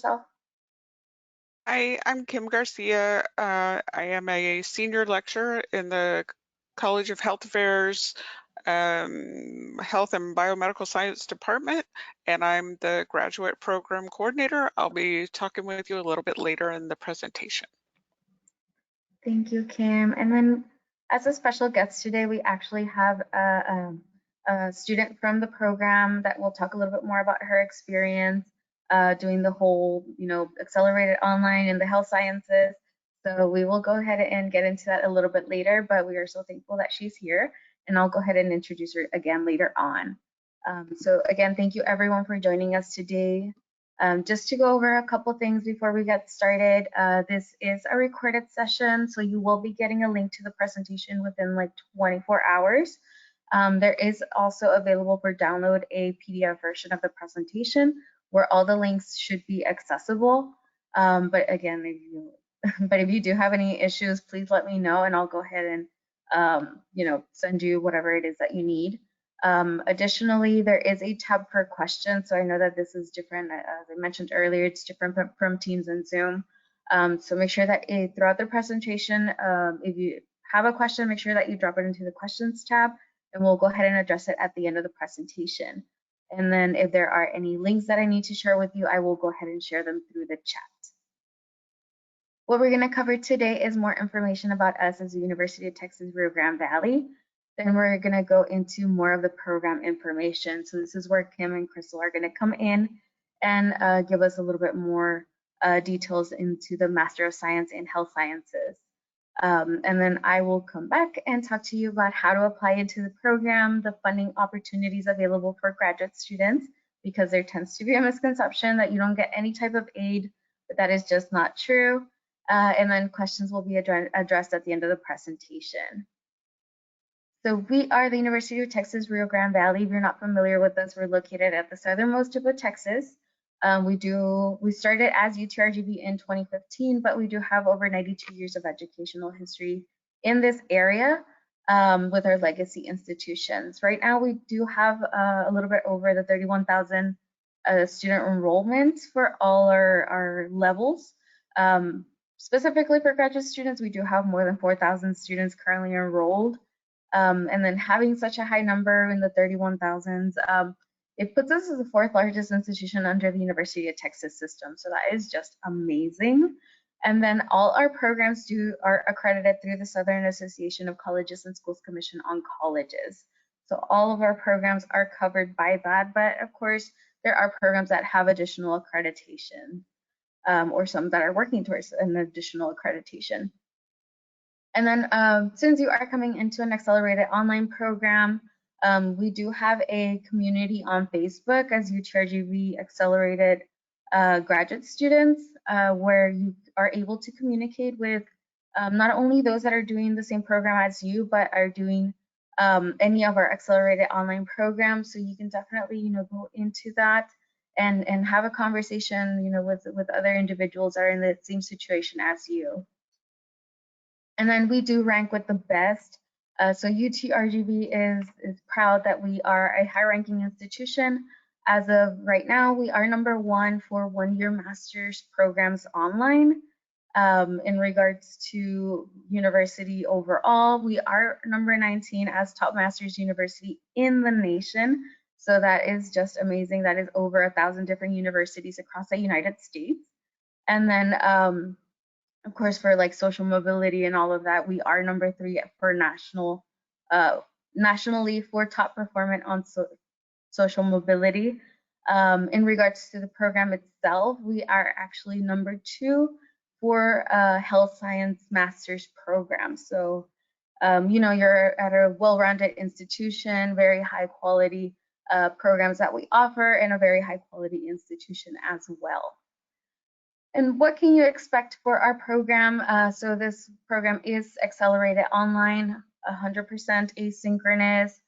yourself? Hi, I'm Kim Garcia. I am a senior lecturer in the College of Health Affairs, Health and Biomedical Science Department, and I'm the graduate program coordinator. I'll be talking with you a little bit later in the presentation. Thank you, Kim. And then as a special guest today, we actually have a student from the program that will talk a little bit more about her experience doing the whole, accelerated online in the health sciences. So we will go ahead and get into that a little bit later, but we are so thankful that she's here, and I'll go ahead and introduce her again later on. So again, thank you everyone for joining us today. Just to go over a couple things before we get started, this is a recorded session, so you will be getting a link to the presentation within like 24 hours. There is also available for download a PDF version of the presentation where all the links should be accessible. But again, if you do have any issues, please let me know and I'll go ahead and send you whatever it is that you need. Additionally, there is a tab for questions. So I know that this is different. As I mentioned earlier, it's different from Teams and Zoom. So make sure that throughout the presentation, if you have a question, make sure that you drop it into the questions tab, and we'll go ahead and address it at the end of the presentation. And then if there are any links that I need to share with you, I will go ahead and share them through the chat. What we're going to cover today is more information about us as the University of Texas Rio Grande Valley. Then we're going to go into more of the program information. So this is where Kim and Crystal are going to come in and give us a little bit more details into the Master of Science in Health Sciences. And then I will come back and talk to you about how to apply into the program, the funding opportunities available for graduate students, because there tends to be a misconception that you don't get any type of aid, but that is just not true. And then questions will be addressed at the end of the presentation. So we are the University of Texas Rio Grande Valley. If you're not familiar with us, we're located at the southernmost tip of Texas. We started as UTRGV in 2015, but we do have over 92 years of educational history in this area with our legacy institutions. Right now, we do have a little bit over the 31,000 student enrollment for all our levels. Specifically for graduate students, we do have more than 4,000 students currently enrolled. And then having such a high number in the 31,000s, it puts us as the fourth largest institution under the University of Texas system. So that is just amazing. And then all our programs are accredited through the Southern Association of Colleges and Schools Commission on Colleges. So all of our programs are covered by that, but of course, there are programs that have additional accreditation or some that are working towards an additional accreditation. And then since you are coming into an accelerated online program, we do have a community on Facebook as UTRGV Accelerated graduate students, where you are able to communicate with not only those that are doing the same program as you, but are doing any of our accelerated online programs. So you can definitely, go into that and have a conversation, with other individuals that are in the same situation as you. And then we do rank with the best. So UTRGV is proud that we are a high-ranking institution. As of right now, we are #1 for one-year master's programs online. In regards to university overall, we are #19 as top master's university in the nation. So that is just amazing. That is over 1,000 different universities across the United States. And then of course, for like social mobility and all of that, we are #3 for nationally for top performance on social mobility. In regards to the program itself, we are actually #2 for health science master's program. So, you're at a well-rounded institution, very high quality programs that we offer, and a very high quality institution as well. And what can you expect for our program? So this program is accelerated online, 100% asynchronous.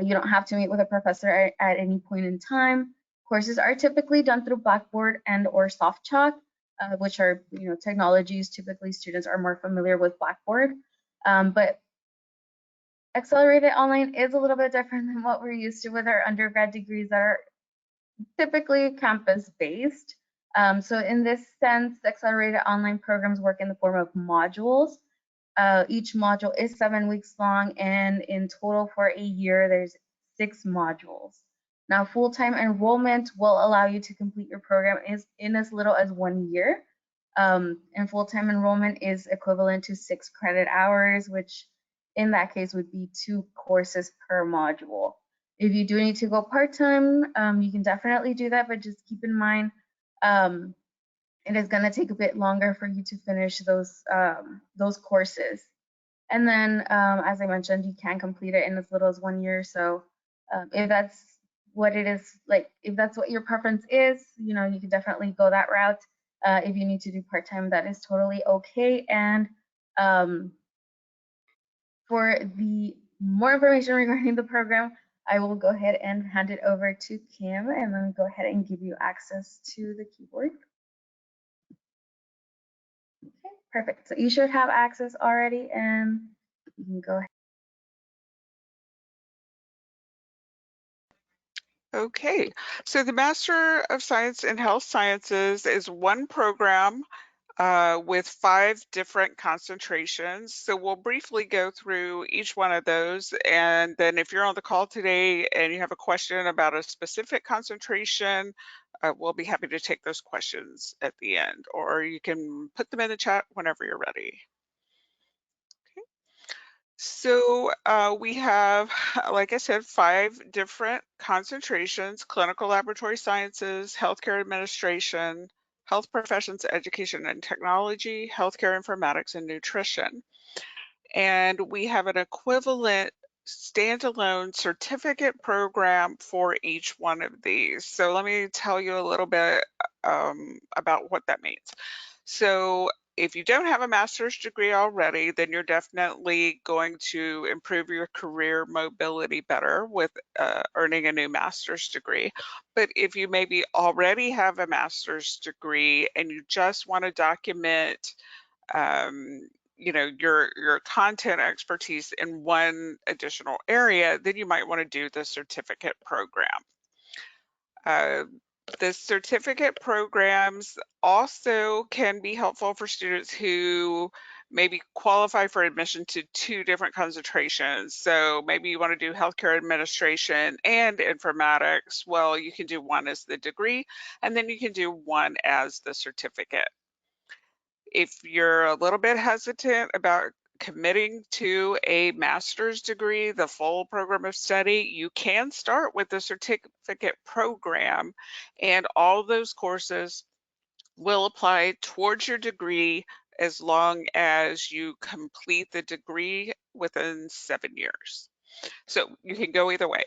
You don't have to meet with a professor at any point in time. Courses are typically done through Blackboard and or SoftChalk, which are technologies. Typically, students are more familiar with Blackboard, but accelerated online is a little bit different than what we're used to with our undergrad degrees that are typically campus-based. So in this sense, the accelerated online programs work in the form of modules. Each module is 7 weeks long, and in total for a year, there's 6 modules. Now, full-time enrollment will allow you to complete your program in as little as 1 year. And full-time enrollment is equivalent to 6 credit hours, which in that case would be 2 courses per module. If you do need to go part-time, you can definitely do that, but just keep in mind it is going to take a bit longer for you to finish those courses. And then, as I mentioned, you can complete it in as little as 1 year. So if that's what it is, like if that's what your preference is, you know, you can definitely go that route. If you need to do part-time, that is totally okay. And for the more information regarding the program, I will go ahead and hand it over to Kim and then go ahead and give you access to the keyboard. Okay, perfect. So you should have access already, and you can go ahead. Okay, so the Master of Science in Health Sciences is one program with 5 different concentrations. So we'll briefly go through each one of those. And then if you're on the call today and you have a question about a specific concentration, we'll be happy to take those questions at the end, or you can put them in the chat whenever you're ready. So we have, like I said, 5 different concentrations: clinical laboratory sciences, healthcare administration, health professions, education and technology, healthcare informatics, and nutrition. And we have an equivalent standalone certificate program for each one of these. So let me tell you a little bit about what that means. So if you don't have a master's degree already, then you're definitely going to improve your career mobility better with earning a new master's degree. But if you maybe already have a master's degree and you just want to document you know, your content expertise in one additional area, then you might want to do the certificate program. Uh, the certificate programs also can be helpful for students who maybe qualify for admission to 2 different concentrations. So maybe you want to do healthcare administration and informatics. Well, you can do one as the degree, and then you can do one as the certificate. If you're a little bit hesitant about committing to a master's degree, the full program of study, you can start with the certificate program, and all those courses will apply towards your degree as long as you complete the degree within 7 years. So you can go either way,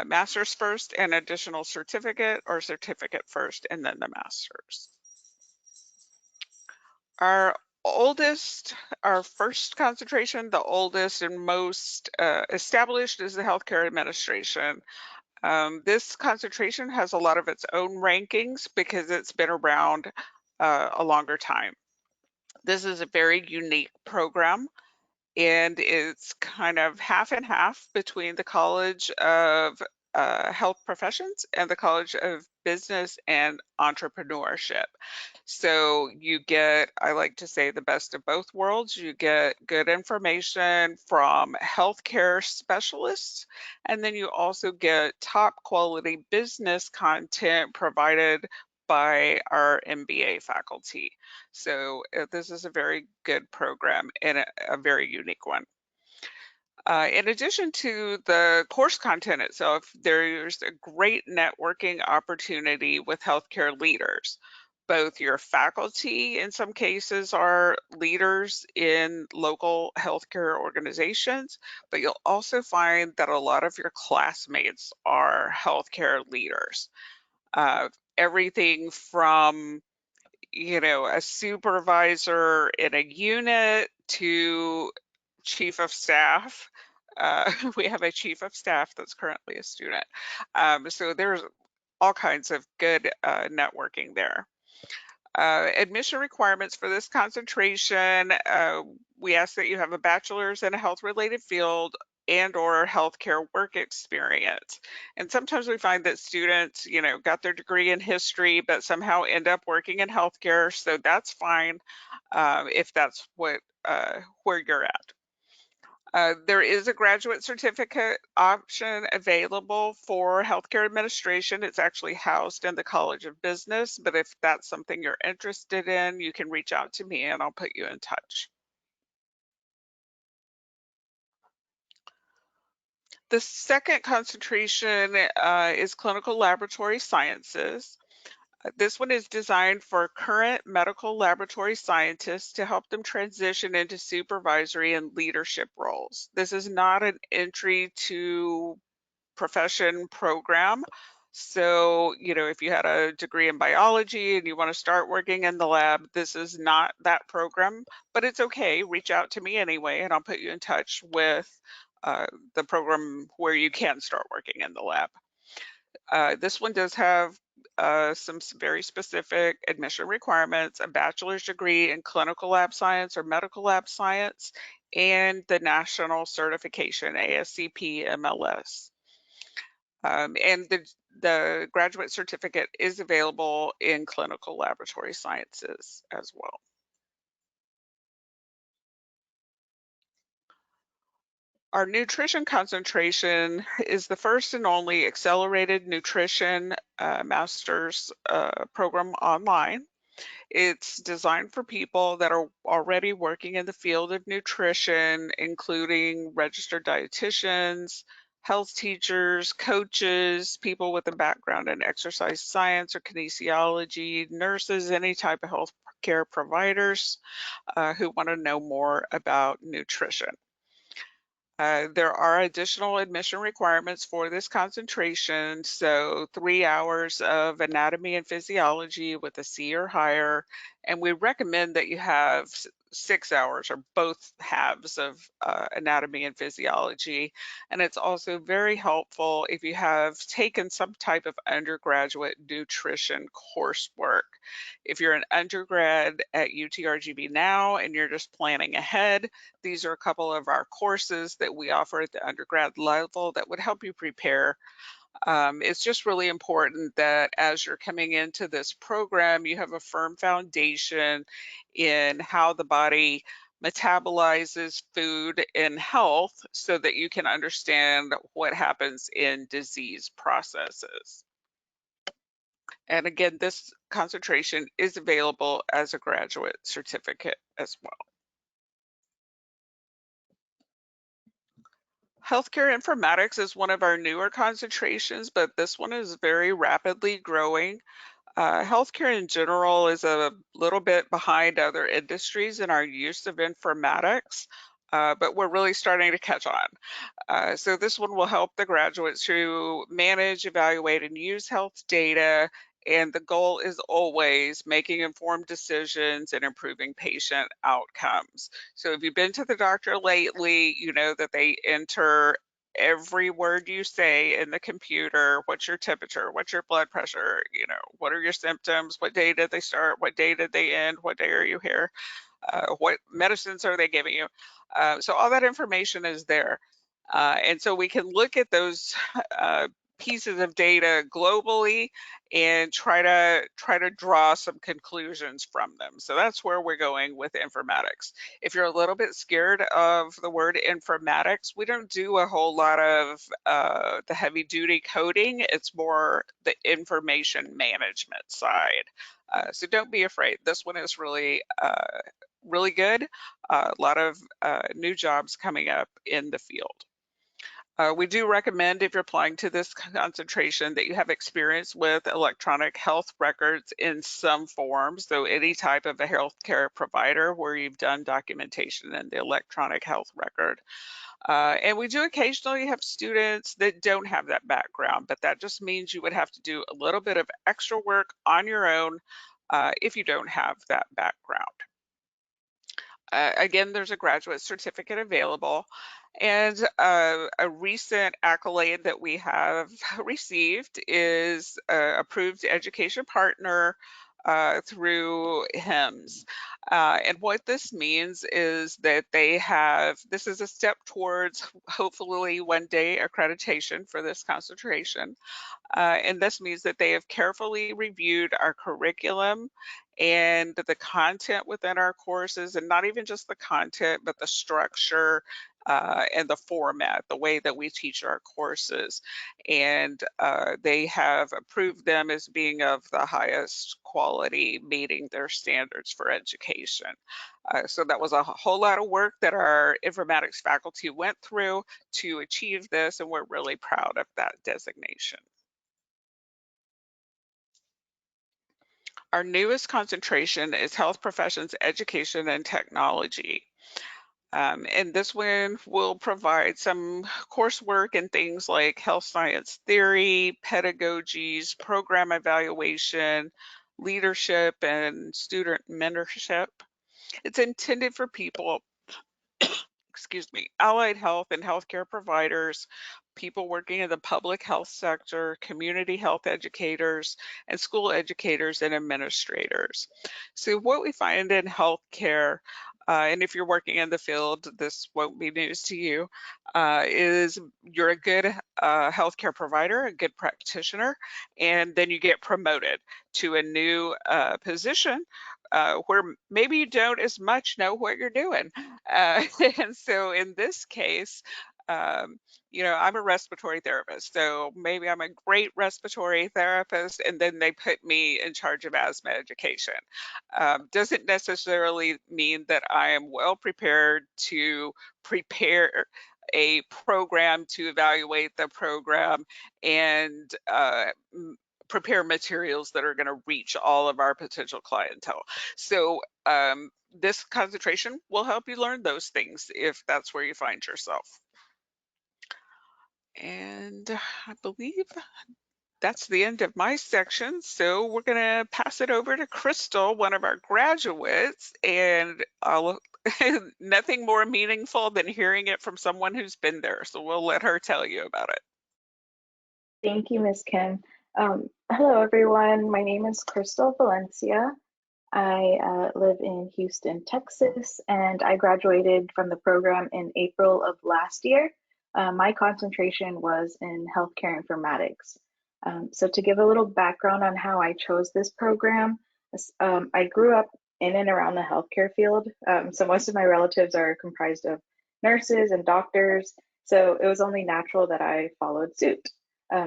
master's first and additional certificate, or certificate first and then the master's. Our oldest, our first concentration, the oldest and most established, is the healthcare administration. This concentration has a lot of its own rankings because it's been around a longer time. This is a very unique program, and it's kind of half and half between the College of Health Professions and the College of Business and Entrepreneurship. So you get, I like to say, the best of both worlds. You get good information from healthcare specialists, and then you also get top quality business content provided by our MBA faculty. So this is a very good program and a very unique one. In addition to the course content itself, there's a great networking opportunity with healthcare leaders. Both your faculty, in some cases, are leaders in local healthcare organizations, but you'll also find that a lot of your classmates are healthcare leaders. Everything from, you know, a supervisor in a unit to chief of staff. We have a chief of staff that's currently a student. So there's all kinds of good networking there. Admission requirements for this concentration, we ask that you have a bachelor's in a health related field and or healthcare work experience. And sometimes we find that students, got their degree in history, but somehow end up working in healthcare. So that's fine if that's where you're at. There is a graduate certificate option available for healthcare administration. It's actually housed in the College of Business, but if that's something you're interested in, you can reach out to me and I'll put you in touch. The second concentration is clinical laboratory sciences. This one is designed for current medical laboratory scientists to help them transition into supervisory and leadership roles. This is not an entry to profession program. So, if you had a degree in biology and you want to start working in the lab, this is not that program, but it's okay. Reach out to me anyway, and I'll put you in touch with uh, the program where you can start working in the lab. This one does have some very specific admission requirements: a bachelor's degree in clinical lab science or medical lab science, and the national certification, ASCP MLS. And the graduate certificate is available in clinical laboratory sciences as well. Our nutrition concentration is the first and only accelerated nutrition master's program online. It's designed for people that are already working in the field of nutrition, including registered dietitians, health teachers, coaches, people with a background in exercise science or kinesiology, nurses, any type of health care providers who want to know more about nutrition. There are additional admission requirements for this concentration. So 3 hours of anatomy and physiology with a C or higher. And we recommend that you have 6 hours or both halves of anatomy and physiology. And it's also very helpful if you have taken some type of undergraduate nutrition coursework. If you're an undergrad at UTRGV now and you're just planning ahead, these are a couple of our courses that we offer at the undergrad level that would help you prepare. It's just really important that as you're coming into this program, you have a firm foundation in how the body metabolizes food and health so that you can understand what happens in disease processes. And again, this concentration is available as a graduate certificate as well. Healthcare informatics is one of our newer concentrations, but this one is very rapidly growing. Healthcare in general is a little bit behind other industries in our use of informatics, but we're really starting to catch on. So this one will help the graduates to manage, evaluate, and use health data. And the goal is always making informed decisions and improving patient outcomes. So if you've been to the doctor lately, you know that they enter every word you say in the computer. What's your temperature? What's your blood pressure? What are your symptoms? What day did they start? What day did they end? What day are you here? What medicines are they giving you? So all that information is there. And so we can look at those pieces of data globally and try to draw some conclusions from them. So that's where we're going with informatics. If you're a little bit scared of the word informatics, we don't do a whole lot of the heavy duty coding. It's more the information management side. So don't be afraid. This one is really good. A lot of new jobs coming up in the field. We do recommend, if you're applying to this concentration, that you have experience with electronic health records in some form. So any type of a healthcare provider where you've done documentation in the electronic health record. And we do occasionally have students that don't have that background, but that just means you would have to do a little bit of extra work on your own if you don't have that background. Again, there's a graduate certificate available. And a recent accolade that we have received is Approved Education Partner through HIMSS. And what this means is that this is a step towards hopefully one day accreditation for this concentration. And this means that they have carefully reviewed our curriculum and the content within our courses, and not even just the content, but the structure and the format, the way that we teach our courses. And they have approved them as being of the highest quality, meeting their standards for education. So that was a whole lot of work that our informatics faculty went through to achieve this, and we're really proud of that designation. Our newest concentration is health professions, education, and technology. And this one will provide some coursework in things like health science theory, pedagogies, program evaluation, leadership, and student mentorship. It's intended for people, excuse me, allied health and healthcare providers, people working in the public health sector, community health educators, and school educators and administrators. So what we find in healthcare, and if you're working in the field, this won't be news to you, is you're a good healthcare provider, a good practitioner, and then you get promoted to a new position where maybe you don't as much know what you're doing. And so in this case, um, I'm a respiratory therapist, so maybe I'm a great respiratory therapist, and then they put me in charge of asthma education. Doesn't necessarily mean that I am well prepared to prepare a program, to evaluate the program, and prepare materials that are going to reach all of our potential clientele. So this concentration will help you learn those things if that's where you find yourself. And I believe that's the end of my section. So we're going to pass it over to Crystal, one of our graduates, and nothing more meaningful than hearing it from someone who's been there. So we'll let her tell you about it. Thank you, Ms. Kim. Hello, everyone. My name is Crystal Valencia. I live in Houston, Texas, and I graduated from the program in April of last year. My concentration was in healthcare informatics. So to give a little background on how I chose this program, I grew up in and around the healthcare field. So most of my relatives are comprised of nurses and doctors. So it was only natural that I followed suit.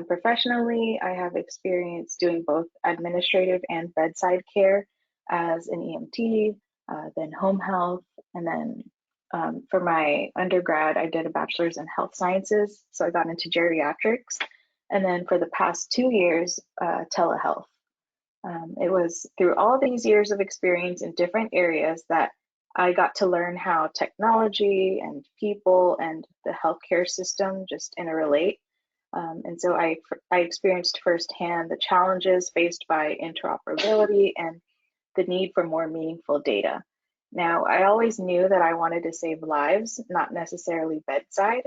Professionally, I have experience doing both administrative and bedside care as an EMT, then home health, and then for my undergrad, I did a bachelor's in health sciences, so I got into geriatrics, and then for the past 2 years, telehealth. It was through all these years of experience in different areas that I got to learn how technology and people and the healthcare system just interrelate. And so I experienced firsthand the challenges faced by interoperability and the need for more meaningful data. Now, I always knew that I wanted to save lives, not necessarily bedside,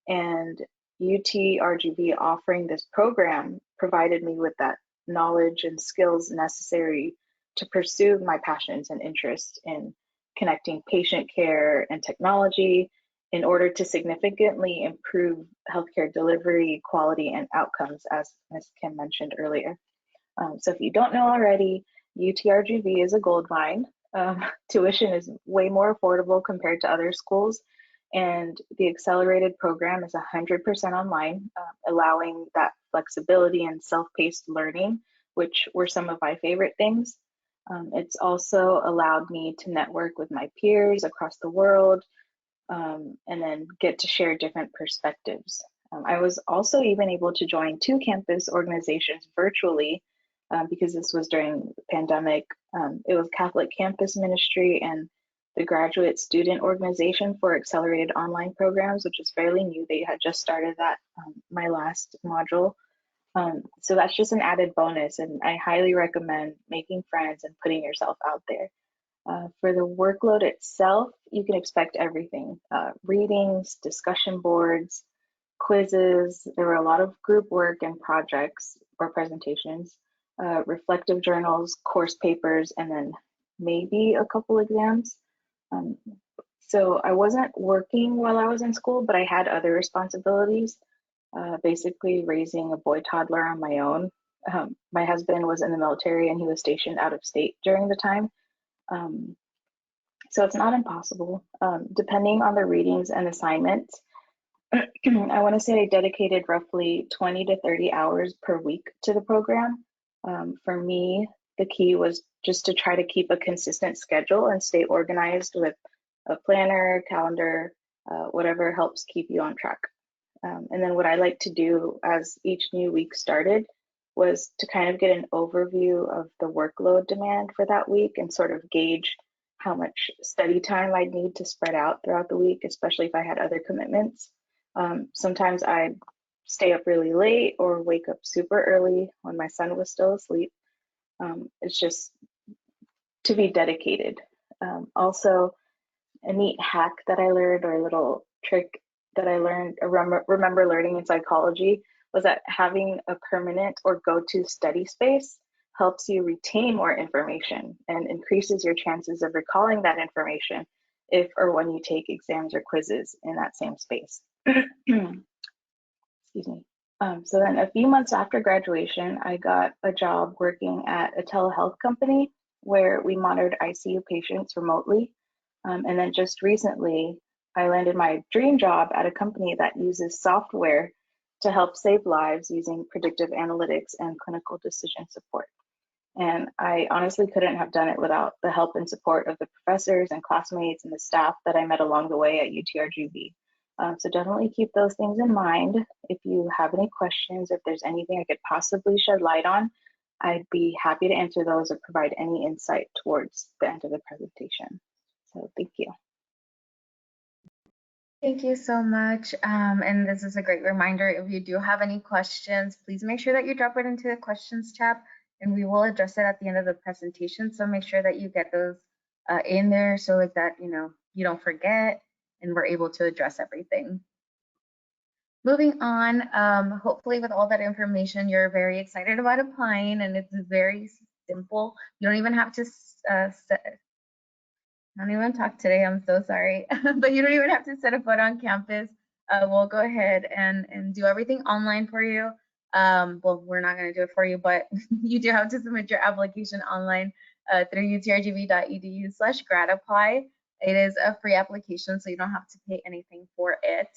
and UTRGV offering this program provided me with that knowledge and skills necessary to pursue my passions and interests in connecting patient care and technology in order to significantly improve healthcare delivery, quality, and outcomes, as Ms. Kim mentioned earlier. So if you don't know already, UTRGV is a gold mine. Tuition is way more affordable compared to other schools, and the accelerated program is 100% online, allowing that flexibility and self-paced learning, which were some of my favorite things. It's also allowed me to network with my peers across the world, and then get to share different perspectives. I was also even able to join 2 campus organizations virtually because this was during the pandemic. It was Catholic Campus Ministry and the Graduate Student Organization for Accelerated Online Programs, which is fairly new. They had just started that my last module. So that's just an added bonus, and I highly recommend making friends and putting yourself out there. For the workload itself, you can expect everything. Readings, discussion boards, quizzes. There were a lot of group work and projects or presentations. reflective journals, course papers, and then maybe a couple exams. So I wasn't working while I was in school, but I had other responsibilities, basically raising a boy toddler on my own. My husband was in the military and he was stationed out of state during the time. So it's not impossible. Depending on the readings and assignments, I want to say I dedicated roughly 20 to 30 hours per week to the program. For me, the key was just to try to keep a consistent schedule and stay organized with a planner, calendar, whatever helps keep you on track. And then what I like to do as each new week started was to kind of get an overview of the workload demand for that week and sort of gauge how much study time I'd need to spread out throughout the week, especially if I had other commitments. Sometimes I'd stay up really late or wake up super early when my son was still asleep. It's just to be dedicated. Also, a neat hack that I learned, or a little trick that I learned, remember learning in psychology, was that having a permanent or go-to study space helps you retain more information and increases your chances of recalling that information if or when you take exams or quizzes in that same space. Excuse me. So then a few months after graduation, I got a job working at a telehealth company where we monitored ICU patients remotely. And then just recently, I landed my dream job at a company that uses software to help save lives using predictive analytics and clinical decision support. And I honestly couldn't have done it without the help and support of the professors and classmates and the staff that I met along the way at UTRGV. So definitely keep those things in mind. If you have any questions, if there's anything I could possibly shed light on, I'd be happy to answer those or provide any insight towards the end of the presentation. So thank you. Thank you so much. And this is a great reminder. If you do have any questions, please make sure that you drop it into the questions tab and we will address it at the end of the presentation. So make sure that you get those in there so that you don't forget and we're able to address everything. Moving on, hopefully with all that information, you're very excited about applying and it's very simple. You don't even have to I don't even talk today, I'm so sorry. But you don't even have to set a foot on campus. We'll go ahead and do everything online for you. Well, we're not gonna do it for you, but you do have to submit your application online through utrgv.edu/gradapply. It is a free application, so you don't have to pay anything for it.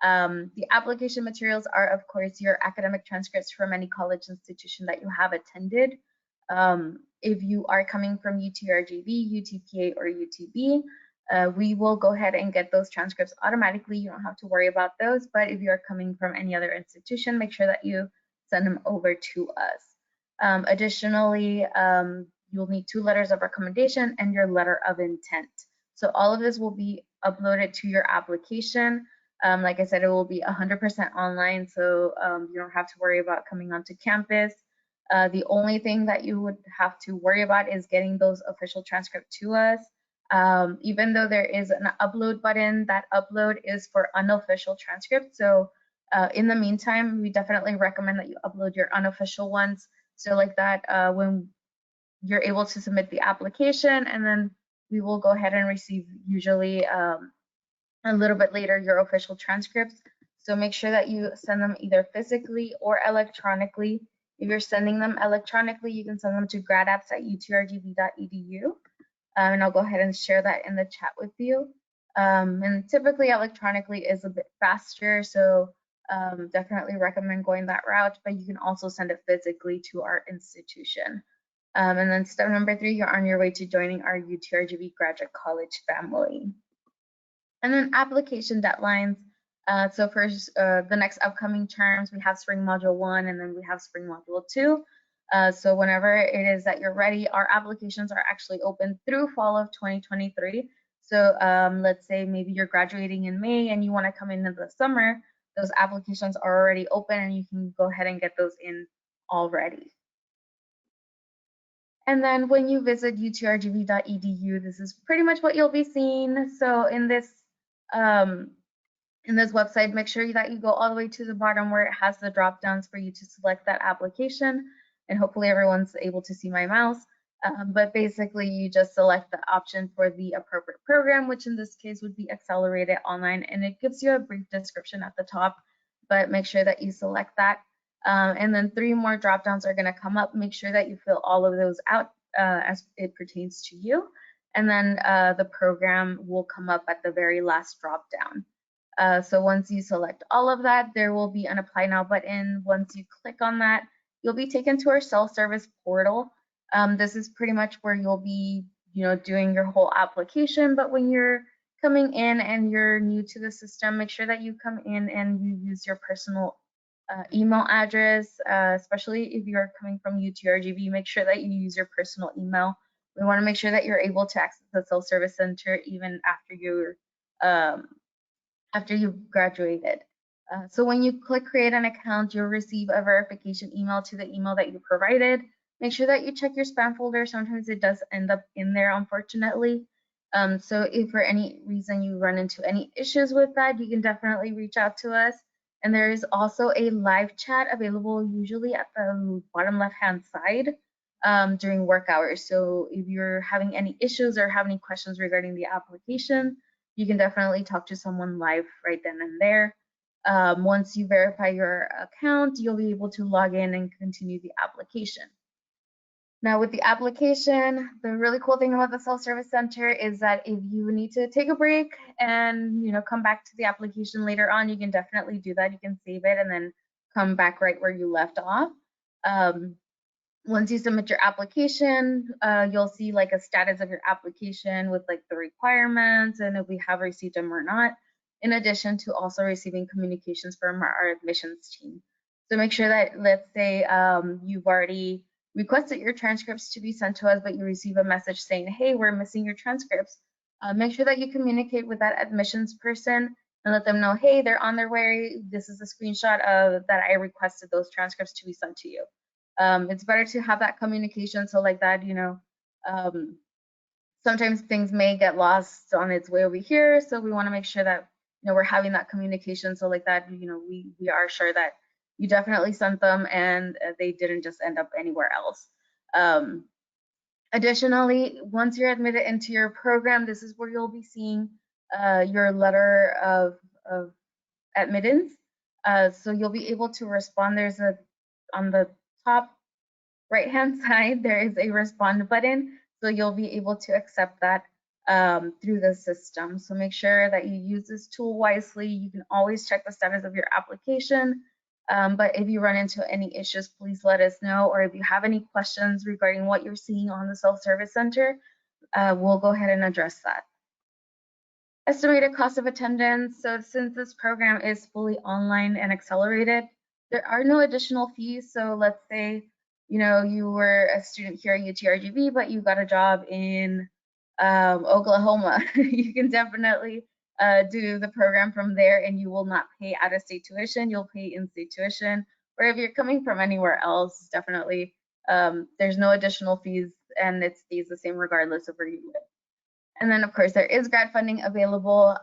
The application materials are, of course, your academic transcripts from any college institution that you have attended. If you are coming from UTRGV, UTPA, or UTB, we will go ahead and get those transcripts automatically. You don't have to worry about those. But if you are coming from any other institution, make sure that you send them over to us. Additionally, you'll need 2 letters of recommendation and your letter of intent. So all of this will be uploaded to your application. Like I said, it will be 100% online, so you don't have to worry about coming onto campus. The only thing that you would have to worry about is getting those official transcripts to us. Even though there is an upload button, that upload is for unofficial transcripts. So in the meantime, we definitely recommend that you upload your unofficial ones. So like that, when you're able to submit the application, and then we will go ahead and receive usually a little bit later your official transcripts. So make sure that you send them either physically or electronically. If you're sending them electronically, you can send them to gradapps@utrgv.edu. And I'll go ahead and share that in the chat with you. And typically electronically is a bit faster, so definitely recommend going that route, but you can also send it physically to our institution. And then step number 3, you're on your way to joining our UTRGV Graduate College family. And then application deadlines. So for the next upcoming terms, we have Spring Module 1 and then we have Spring Module 2. So whenever it is that you're ready, our applications are actually open through fall of 2023. So let's say maybe you're graduating in May and you want to come in the summer, those applications are already open and you can go ahead and get those in already. And then when you visit utrgv.edu, this is pretty much what you'll be seeing. So in this website, make sure that you go all the way to the bottom where it has the drop downs for you to select that application. and hopefully everyone's able to see my mouse. But basically, you just select the option for the appropriate program, which in this case would be Accelerated Online, and it gives you a brief description at the top, but make sure that you select that. And then 3 more drop downs are going to come up. Make sure that you fill all of those out as it pertains to you. And then the program will come up at the very last drop down. So once you select all of that, there will be an Apply Now button. Once you click on that, you'll be taken to our self-service portal. This is pretty much where you'll be, doing your whole application. But when you're coming in and you're new to the system, make sure that you come in and you use your personal email address, especially if you're coming from UTRGV. Make sure that you use your personal email. We want to make sure that you're able to access the self-service center even after you've graduated. So when you click create an account, you'll receive a verification email to the email that you provided. Make sure that you check your spam folder. Sometimes it does end up in there, unfortunately. So if for any reason you run into any issues with that, you can definitely reach out to us. And there is also a live chat available usually at the bottom left-hand side during work hours. So if you're having any issues or have any questions regarding the application, you can definitely talk to someone live right then and there. Once you verify your account, you'll be able to log in and continue the application. Now with the application, the really cool thing about the self-service center is that if you need to take a break and come back to the application later on, you can definitely do that. You can save it and then come back right where you left off. Once you submit your application, you'll see like a status of your application with like the requirements and if we have received them or not, in addition to also receiving communications from our admissions team. So make sure that, let's say you've already requested your transcripts to be sent to us, but you receive a message saying, hey, we're missing your transcripts. Make sure that you communicate with that admissions person and let them know, hey, they're on their way. This is a screenshot of that I requested those transcripts to be sent to you. It's better to have that communication. So like that, sometimes things may get lost on its way over here. So we want to make sure that, we're having that communication. So like that, we are sure that you definitely sent them and they didn't just end up anywhere else. Additionally, once you're admitted into your program, this is where you'll be seeing your letter of admittance. So you'll be able to respond. On the top right hand side, there is a respond button. So you'll be able to accept that through the system. So make sure that you use this tool wisely. You can always check the status of your application. But if you run into any issues, please let us know. Or if you have any questions regarding what you're seeing on the self-service center, we'll go ahead and address that. Estimated cost of attendance. So since this program is fully online and accelerated, there are no additional fees. So let's say, you were a student here at UTRGV, but you got a job in Oklahoma. You can definitely do the program from there and you will not pay out-of-state tuition. You'll pay in-state tuition. Or if you're coming from anywhere else, definitely there's no additional fees and it stays the same regardless of where you live. And then, of course, there is grant funding available.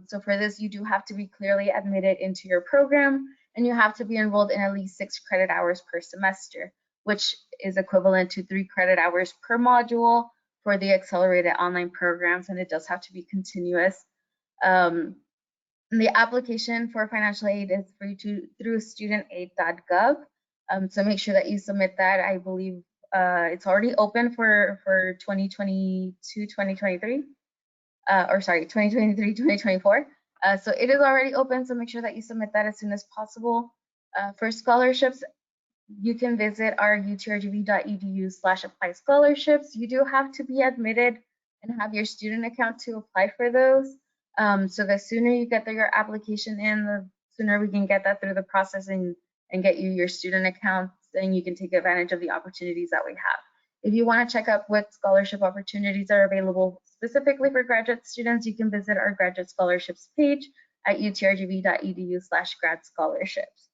So for this, you do have to be clearly admitted into your program, and you have to be enrolled in at least 6 credit hours per semester, which is equivalent to 3 credit hours per module for the accelerated online programs, and it does have to be continuous. The application for financial aid is free through studentaid.gov. So make sure that you submit that. I believe it's already open for 2022-2023, or sorry, 2023-2024. So it is already open, so make sure that you submit that as soon as possible. For scholarships, you can visit our utrgv.edu/apply scholarships. You do have to be admitted and have your student account to apply for those. So the sooner you get your application in, the sooner we can get that through the process and get you your student accounts, and you can take advantage of the opportunities that we have. If you want to check out what scholarship opportunities are available specifically for graduate students, you can visit our graduate scholarships page at utrgv.edu/grad scholarships.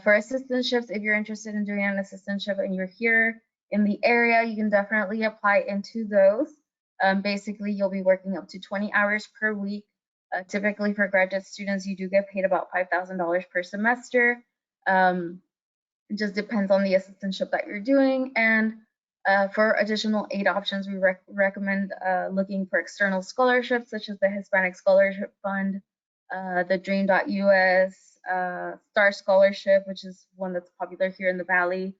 For assistantships, if you're interested in doing an assistantship and you're here in the area, you can definitely apply into those. Basically, you'll be working up to 20 hours per week. Typically for graduate students, you do get paid about $5,000 per semester. It just depends on the assistantship that you're doing. And for additional aid options, we recommend looking for external scholarships such as the Hispanic Scholarship Fund, the Dream.us, Star Scholarship, which is one that's popular here in the Valley.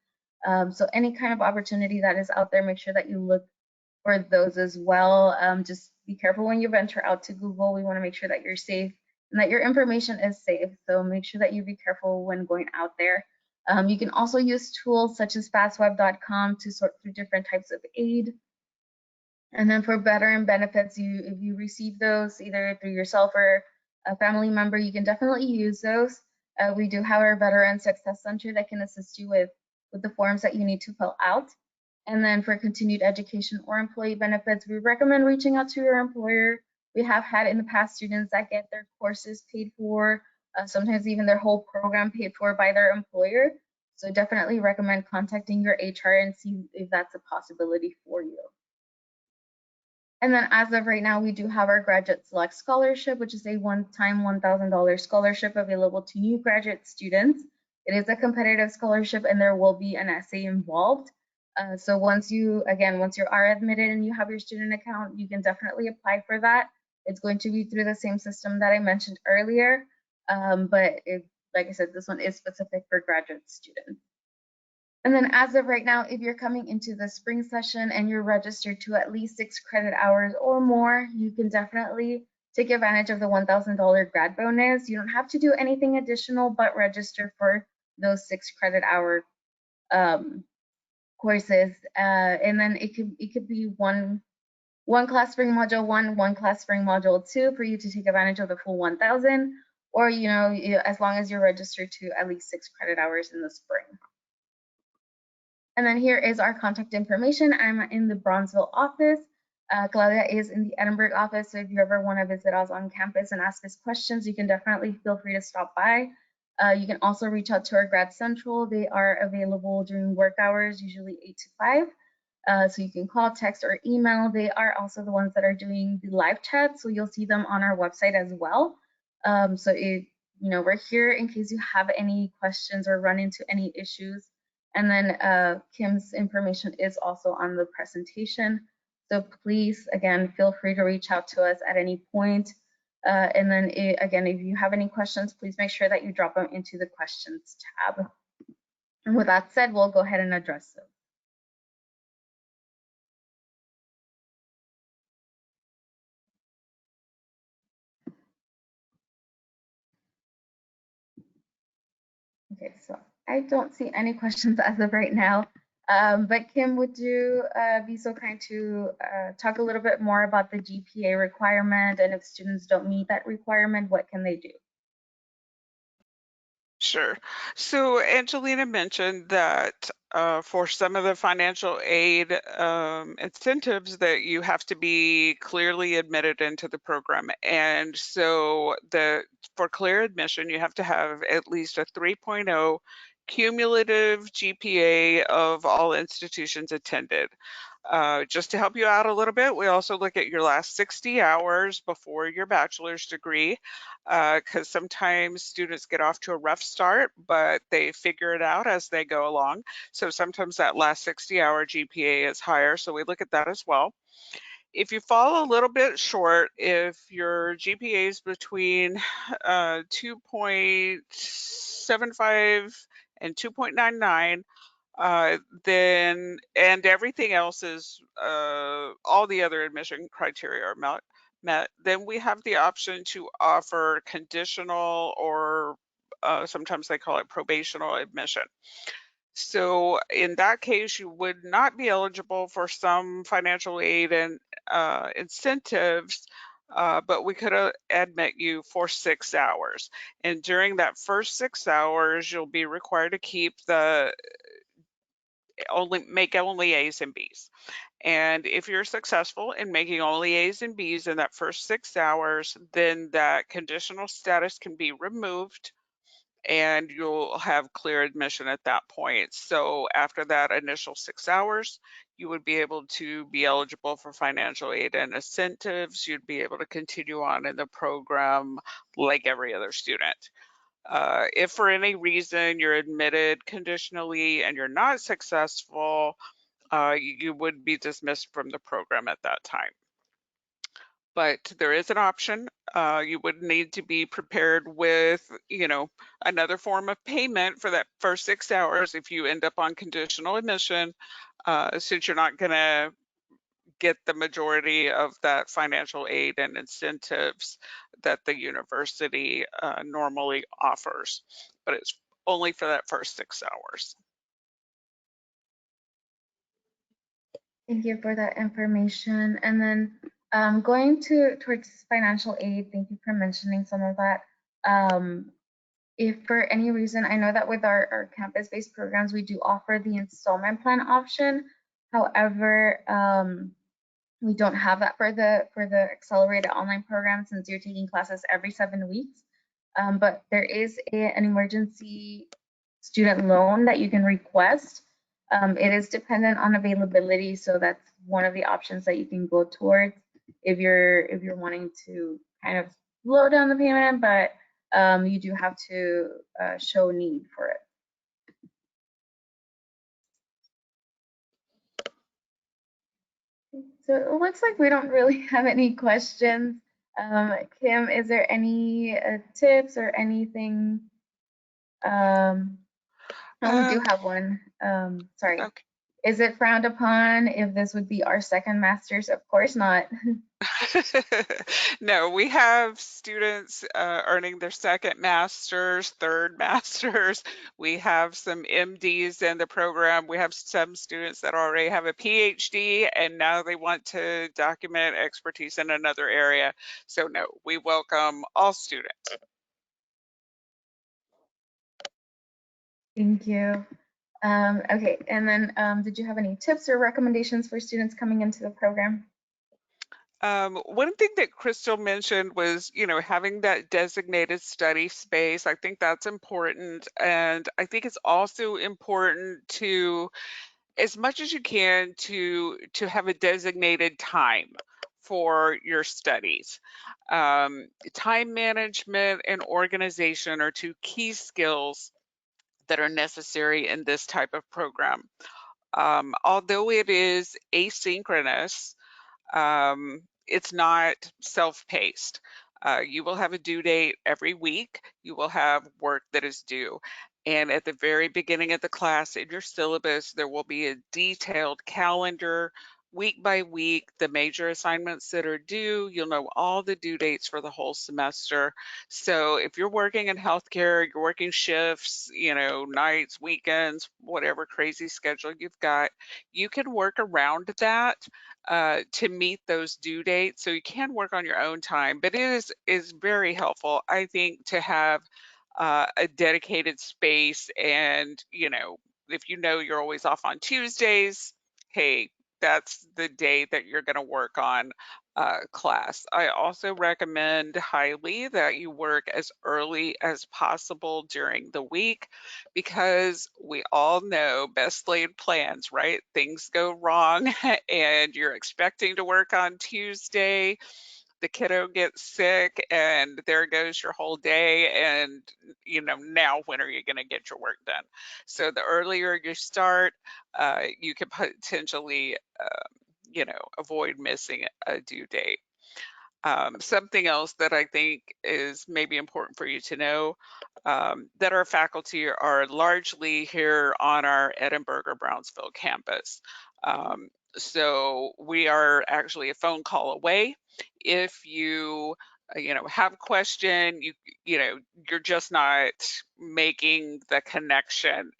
So any kind of opportunity that is out there, make sure that you look for those as well. Just be careful when you venture out to Google. We want to make sure that you're safe and that your information is safe. So make sure that you be careful when going out there. You can also use tools such as fastweb.com to sort through different types of aid. And then for veteran benefits, if you receive those either through yourself or a family member, you can definitely use those. We do have our Veteran Success Center that can assist you with the forms that you need to fill out. And then for continued education or employee benefits, we recommend reaching out to your employer. We have had in the past students that get their courses paid for, sometimes even their whole program paid for by their employer. So definitely recommend contacting your HR and see if that's a possibility for you. And then as of right now, we do have our Graduate Select Scholarship, which is a one-time $1,000 scholarship available to new graduate students. It is a competitive scholarship and there will be an essay involved. So once you are admitted and you have your student account, you can definitely apply for that. It's going to be through the same system that I mentioned earlier. But like I said, this one is specific for graduate students. And then as of right now, if you're coming into the spring session and you're registered to at least 6 credit hours or more, you can definitely take advantage of the $1,000 grad bonus. You don't have to do anything additional but register for those 6 credit hour courses. And then it could be one class spring module 1, class spring module 2 for you to take advantage of the full 1,000, or as long as you're registered to at least 6 credit hours in the spring. And then here is our contact information. I'm in the Bronzeville office. Claudia is in the Edinburgh office. So if you ever want to visit us on campus and ask us questions, you can definitely feel free to stop by. You can also reach out to our Grad Central. They are available during work hours, usually 8 to 5. So you can call, text, or email. They are also the ones that are doing the live chat. So you'll see them on our website as well. So we're here in case you have any questions or run into any issues. And then Kim's information is also on the presentation. So please, again, feel free to reach out to us at any point. And then again, if you have any questions, please make sure that you drop them into the questions tab. And with that said, we'll go ahead and address them. Okay, so I don't see any questions as of right now. But Kim, would you be so kind to talk a little bit more about the GPA requirement, and if students don't meet that requirement, what can they do? Sure. So Angelina mentioned that for some of the financial aid incentives that you have to be clearly admitted into the program. And so for clear admission, you have to have at least a 3.0 cumulative GPA of all institutions attended. Just to help you out a little bit, we also look at your last 60 hours before your bachelor's degree, because sometimes students get off to a rough start, but they figure it out as they go along. So sometimes that last 60-hour GPA is higher, so we look at that as well. If you fall a little bit short, if your GPA is between 2.75 and 2.99, then and everything else is all the other admission criteria are met, then we have the option to offer conditional or sometimes they call it probational admission. So in that case, you would not be eligible for some financial aid and incentives, but we could admit you for 6 hours. And during that first 6 hours, you'll be required to keep make only A's and B's. And if you're successful in making only A's and B's in that first 6 hours, then that conditional status can be removed and you'll have clear admission at that point. So after that initial 6 hours, you would be able to be eligible for financial aid and incentives. You'd be able to continue on in the program like every other student. If for any reason you're admitted conditionally and you're not successful, you would be dismissed from the program at that time. But there is an option. You would need to be prepared with, another form of payment for that first 6 hours if you end up on conditional admission, since you're not going to get the majority of that financial aid and incentives that the university normally offers. But it's only for that first 6 hours. Thank you for that information. And then going towards financial aid, thank you for mentioning some of that. If for any reason, I know that with our campus-based programs, we do offer the installment plan option. However, we don't have that for the accelerated online program since you're taking classes every 7 weeks. But there is an emergency student loan that you can request. It is dependent on availability, so that's one of the options that you can go towards if you're wanting to kind of slow down the payment, but you do have to show need for it. So it looks like we don't really have any questions. Kim, is there any tips or anything? Oh, we do have one. Sorry. Okay. Is it frowned upon if this would be our second master's? Of course not. No, we have students earning their second master's, third master's. We have some MDs in the program. We have some students that already have a PhD and now they want to document expertise in another area. So no, we welcome all students. Thank you. Okay, and then did you have any tips or recommendations for students coming into the program? One thing that Crystal mentioned was, having that designated study space. I think that's important. And I think it's also important to, as much as you can, to have a designated time for your studies. Time management and organization are two key skills that are necessary in this type of program. Although it is asynchronous, it's not self-paced. You will have a due date every week. You will have work that is due. And at the very beginning of the class in your syllabus, there will be a detailed calendar, week by week, the major assignments that are due. You'll know all the due dates for the whole semester. So if you're working in healthcare, you're working shifts, nights, weekends, whatever crazy schedule you've got, you can work around that to meet those due dates. So you can work on your own time, but it is very helpful, I think, to have a dedicated space. And, if you're always off on Tuesdays, hey, that's the day that you're going to work on class. I also recommend highly that you work as early as possible during the week, because we all know best laid plans, right? Things go wrong and you're expecting to work on Tuesday, the kiddo gets sick, and there goes your whole day. And now when are you going to get your work done? So the earlier you start, you can potentially avoid missing a due date. Something else that I think is maybe important for you to know, that our faculty are largely here on our Edinburgh or Brownsville campus. So we are actually a phone call away. If you have a question, you're just not making the connection,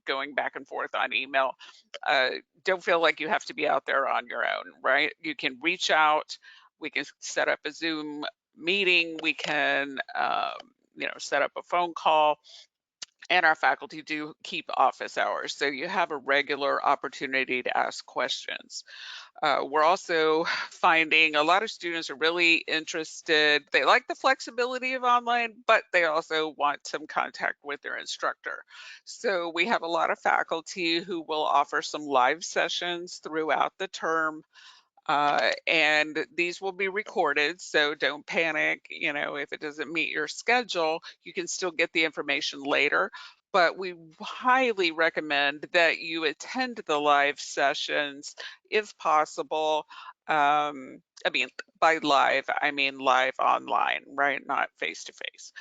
going back and forth on email. Don't feel like you have to be out there on your own, right? You can reach out. We can set up a Zoom meeting. We can, set up a phone call. And our faculty do keep office hours, so you have a regular opportunity to ask questions. We're also finding a lot of students are really interested. They like the flexibility of online, but they also want some contact with their instructor. So we have a lot of faculty who will offer some live sessions throughout the term. And these will be recorded, so don't panic. You know, if it doesn't meet your schedule, you can still get the information later. But we highly recommend that you attend the live sessions if possible. I mean, by live, I mean live online, right? Not face to face.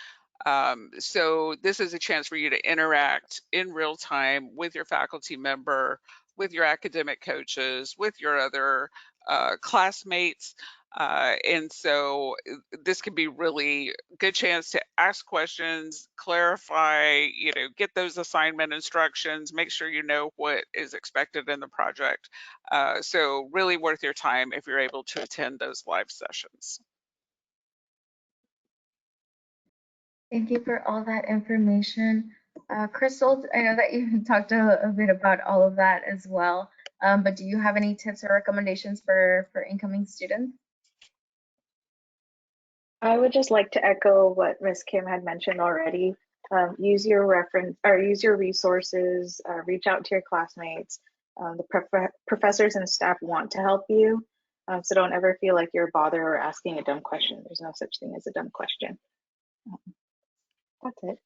So this is a chance for you to interact in real time with your faculty member, with your academic coaches, with your other classmates. And so this can be really good chance to ask questions, clarify, you know, get those assignment instructions, make sure you know what is expected in the project. So really worth your time if you're able to attend those live sessions. Thank you for all that information. Crystal, I know that you talked a bit about all of that as well, but do you have any tips or recommendations for incoming students? I would just like to echo what Ms. Kim had mentioned already. Use your reference or use your resources, reach out to your classmates. The professors and staff want to help you. So don't ever feel like you're bothered or asking a dumb question. There's no such thing as a dumb question. That's it.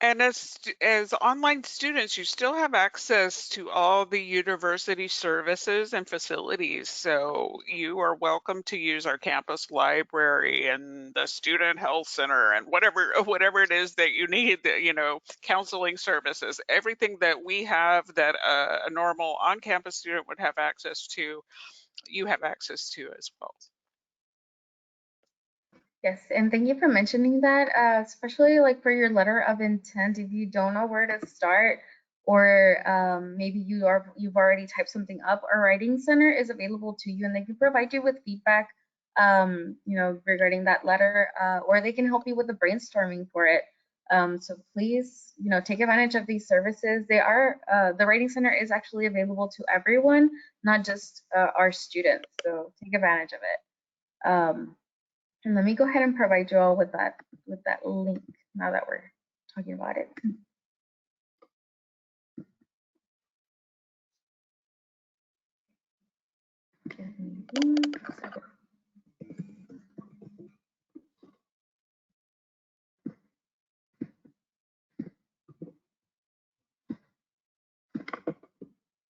And as online students, you still have access to all the university services and facilities. So you are welcome to use our campus library and the student health center and whatever it is that you need, you know, counseling services, everything that we have that a normal on-campus student would have access to, you have access to as well. Yes, and thank you for mentioning that, especially like for your letter of intent, if you don't know where to start, or maybe you've already typed something up, our writing center is available to you, and they can provide you with feedback, you know, regarding that letter, or they can help you with the brainstorming for it. So please, you know, take advantage of these services. The writing center is actually available to everyone, not just our students. So take advantage of it. And let me go ahead and provide you all with that link now that we're talking about it. Give me 1 second.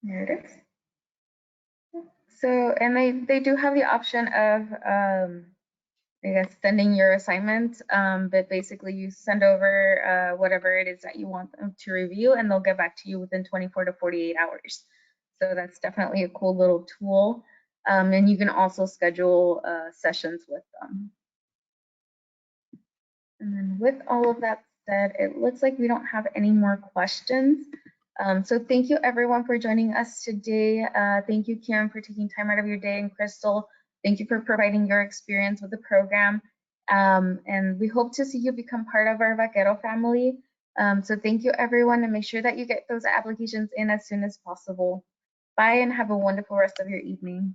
There it is. So, and they do have the option of I guess sending your assignment, but basically you send over whatever it is that you want them to review, and they'll get back to you within 24 to 48 hours. So that's definitely a cool little tool. And you can also schedule sessions with them. And then with all of that said, it looks like we don't have any more questions. So thank you everyone for joining us today. Thank you, Kim, for taking time out of your day, and Crystal, thank you for providing your experience with the program. And we hope to see you become part of our Vaquero family. So thank you everyone, and make sure that you get those applications in as soon as possible. Bye and have a wonderful rest of your evening.